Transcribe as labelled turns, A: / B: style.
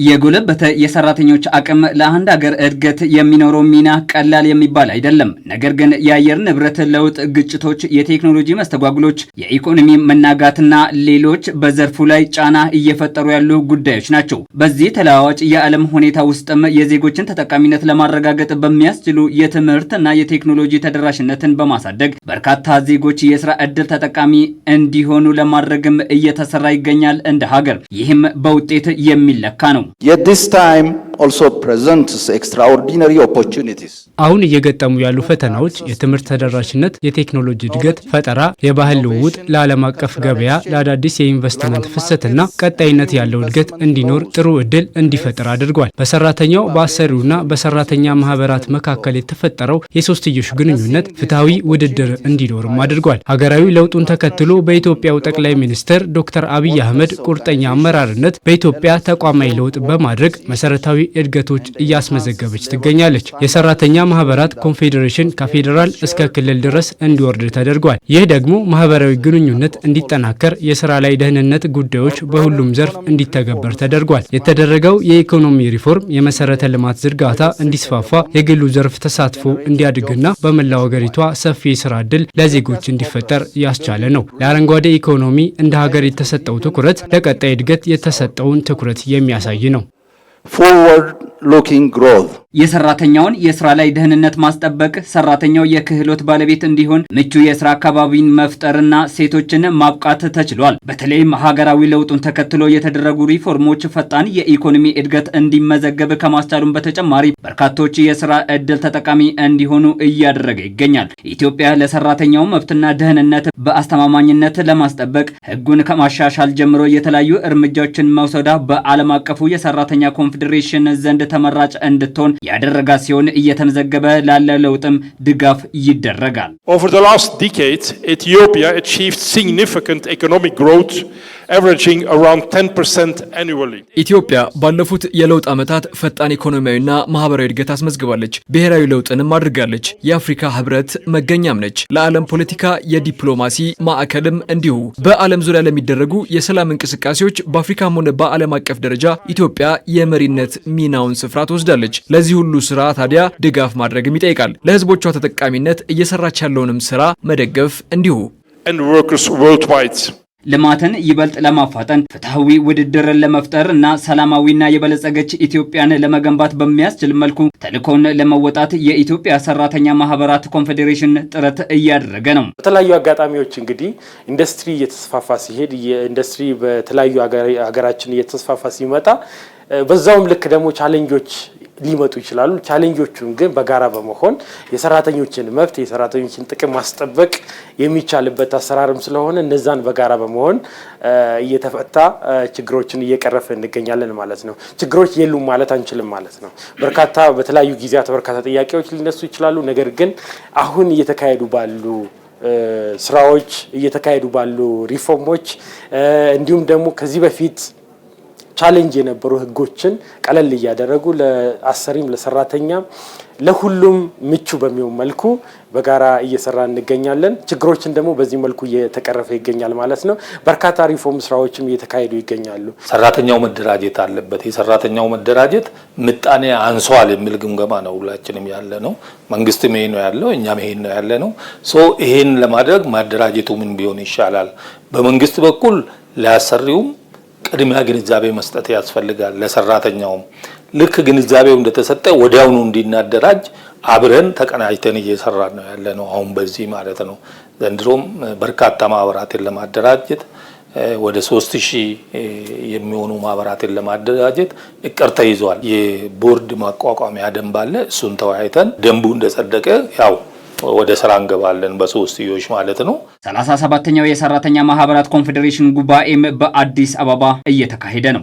A: የጎለበተ የሰራተኞች አቅም ለአንድ ሀገር እድገት የሚኖረው ሚና ቀላል የሚባል አይደለም። ነገር ግን የአየር ንብረት ለውጥ፣ ግጭቶች፣ የቴክኖሎጂ መስተጓጉሎች፣ የኢኮኖሚ መናጋትና ሌሎች በዘርፉ ላይ ጫና እየፈጠሩ ያሉ ጉዳዮች ናቸው። በዚህ ተለዋዋጭ የዓለም ሁኔታ ውስጥም የዜጎችን ተጠቃሚነት ለማረጋገጥ በሚያስችሉ የትምህርትና የቴክኖሎጂ ተደራሽነትን በማሳደግ በርካታ ዜጎች የስራ ዕድል ተጠቃሚ እንዲሆኑ ለማድረግም እየተሰራ ይገኛል እንደ ሀገር። ይህም በውጤት የሚለካ ነው።
B: Yet this time also presents extraordinary opportunities.
C: አሁን እየገጠሙ ያሉ ፈተናዎች የትምህርት ተደራሽነት፣ የቴክኖሎጂ እድገት፣ ፈጠራ፣ የባህል ልውውጥ፣ ለዓለም አቀፍ ገበያ ለአዳዲስ የኢንቨስትመንት ፍሰትና ቀጣይነት ያለው እድገት እንዲኖር ጥሩ እድል እንዲፈጠር አድርጓል። በሰራተኛው በአሰሪውና በሰራተኛ ማህበራት መካከል የተፈጠረው የሶስትዮሽ ግንኙነት ፍትሃዊ ውድድር እንዲኖርም አድርጓል። ሀገራዊ ለውጡን ተከትሎ በኢትዮጵያው ጠቅላይ ሚኒስትር ዶክተር አብይ አህመድ ቁርጠኛ አመራርነት በኢትዮጵያ ተቋማዊ ለውጥ በማድረግ መሰረታዊ እድገቶች እያስመዘገበች ትገኛለች። የሰራተኛ ማህበራት ኮንፌዴሬሽን ከፌዴራል እስከ ክልል ድረስ እንዲወርድ ተደርጓል። ይህ ደግሞ ማህበራዊ ግንኙነት እንዲጠናከር፣ የስራ ላይ ደህንነት ጉዳዮች በሁሉም ዘርፍ እንዲተገበር ተደርጓል። የተደረገው የኢኮኖሚ ሪፎርም የመሰረተ ልማት ዝርጋታ እንዲስፋፋ፣ የግሉ ዘርፍ ተሳትፎ እንዲያድግና በመላው ሀገሪቷ ሰፊ የስራ ዕድል ለዜጎች እንዲፈጠር ያስቻለ ነው። ለአረንጓዴ ኢኮኖሚ እንደ ሀገር የተሰጠው ትኩረት ለቀጣይ እድገት የተሰጠውን ትኩረት የሚያሳይ ነው።
B: Forward looking growth.
A: የሰራተኛውን የስራ ላይ ደህንነት ማስጠበቅ፣ ሰራተኛው የክህሎት ባለቤት እንዲሆን ምቹ የስራ አካባቢን መፍጠርና ሴቶችን ማብቃት ተችሏል። በተለይም ሀገራዊ ለውጡን ተከትሎ የተደረጉ ሪፎርሞች ፈጣን የኢኮኖሚ እድገት እንዲመዘገብ ከማስቻሉም በተጨማሪ በርካቶች የስራ ዕድል ተጠቃሚ እንዲሆኑ እያደረገ ይገኛል። ኢትዮጵያ ለሰራተኛው መብትና ደህንነት በአስተማማኝነት ለማስጠበቅ ሕጉን ከማሻሻል ጀምሮ የተለያዩ እርምጃዎችን መውሰዷ በዓለም አቀፉ የሰራተኛ ኮንፌዴሬሽን ዘንድ ተመራጭ እንድትሆን ያደረጋ ሲሆን እየተመዘገበ ላለ ለውጥም ድጋፍ ይደረጋል።
D: Over the last decade, Ethiopia achieved significant economic growth, averaging around 10% annually.
E: ኢትዮጵያ ባለፉት የለውጥ ዓመታት ፈጣን ኢኮኖሚያዊና ማህበራዊ እድገት አስመዝግባለች። ብሔራዊ ለውጥንም አድርጋለች። የአፍሪካ ህብረት መገኛም ነች። ለዓለም ፖለቲካ የዲፕሎማሲ ማዕከልም እንዲሁ። በዓለም ዙሪያ ለሚደረጉ የሰላም እንቅስቃሴዎች በአፍሪካም ሆነ በዓለም አቀፍ ደረጃ ኢትዮጵያ የመሪነት ሚናውን ስፍራ ትወስዳለች። ለዚህ ሁሉ ስራ ታዲያ ድጋፍ ማድረግም ይጠይቃል። ለህዝቦቿ ተጠቃሚነት እየሰራች ያለውንም ስራ መደገፍ እንዲሁ።
D: And workers worldwide.
A: ልማትን ይበልጥ ለማፋጠን ፍትሃዊ ውድድርን ለመፍጠር እና ሰላማዊና የበለጸገች ኢትዮጵያን ለመገንባት በሚያስችል መልኩ ተልእኮውን ለመወጣት የኢትዮጵያ ሰራተኛ ማህበራት ኮንፌዴሬሽን ጥረት እያደረገ ነው።
F: በተለያዩ አጋጣሚዎች እንግዲህ ኢንዱስትሪ እየተስፋፋ ሲሄድ የኢንዱስትሪ በተለያዩ ሀገራችን እየተስፋፋ ሲመጣ በዛውም ልክ ደግሞ ቻሌንጆች ሊመጡ ይችላሉ። ቻሌንጆቹን ግን በጋራ በመሆን የሰራተኞችን መብት የሰራተኞችን ጥቅም ማስጠበቅ የሚቻልበት አሰራርም ስለሆነ እነዛን በጋራ በመሆን እየተፈታ ችግሮችን እየቀረፈ እንገኛለን ማለት ነው። ችግሮች የሉም ማለት አንችልም ማለት ነው። በተለያዩ ጊዜያት በርካታ ጥያቄዎች ሊነሱ ይችላሉ። ነገር ግን አሁን እየተካሄዱ ባሉ ስራዎች እየተካሄዱ ባሉ ሪፎርሞች እንዲሁም ደግሞ ከዚህ በፊት ቻሌንጅ የነበሩ ህጎችን ቀለል እያደረጉ ለአሰሪም ለሰራተኛም ለሁሉም ምቹ በሚሆን መልኩ በጋራ እየሰራ እንገኛለን። ችግሮችን ደግሞ በዚህ መልኩ እየተቀረፈ ይገኛል ማለት ነው። በርካታ ሪፎርም ስራዎችም እየተካሄዱ ይገኛሉ።
G: ሰራተኛው መደራጀት አለበት። የሰራተኛው መደራጀት ምጣኔ አንሷል የሚል ግምገማ ነው ሁላችንም ያለ ነው። መንግስትም ይሄ ነው ያለው፣ እኛም ይሄ ነው ያለ ነው። ይሄን ለማድረግ ማደራጀቱ ምን ቢሆን ይሻላል? በመንግስት በኩል ለአሰሪውም ቅድሚያ ግንዛቤ መስጠት ያስፈልጋል። ለሰራተኛውም ልክ ግንዛቤው እንደተሰጠ ወዲያውኑ እንዲናደራጅ አብረን ተቀናጅተን እየሰራን ነው ያለ ነው። አሁን በዚህ ማለት ነው ዘንድሮም በርካታ ማህበራትን ለማደራጀት ወደ 3000 የሚሆኑ ማህበራትን ለማደራጀት እቅድ ተይዟል። የቦርድ ማቋቋሚያ ደንብ አለ። እሱን ተወያይተን ደንቡ እንደጸደቀ ያው ወደ ስራ እንገባለን በሶስትዮሽ ማለት ነው።
A: 37ኛው የሰራተኛ ማህበራት ኮንፌዴሬሽን ጉባኤም በአዲስ አበባ እየተካሄደ ነው።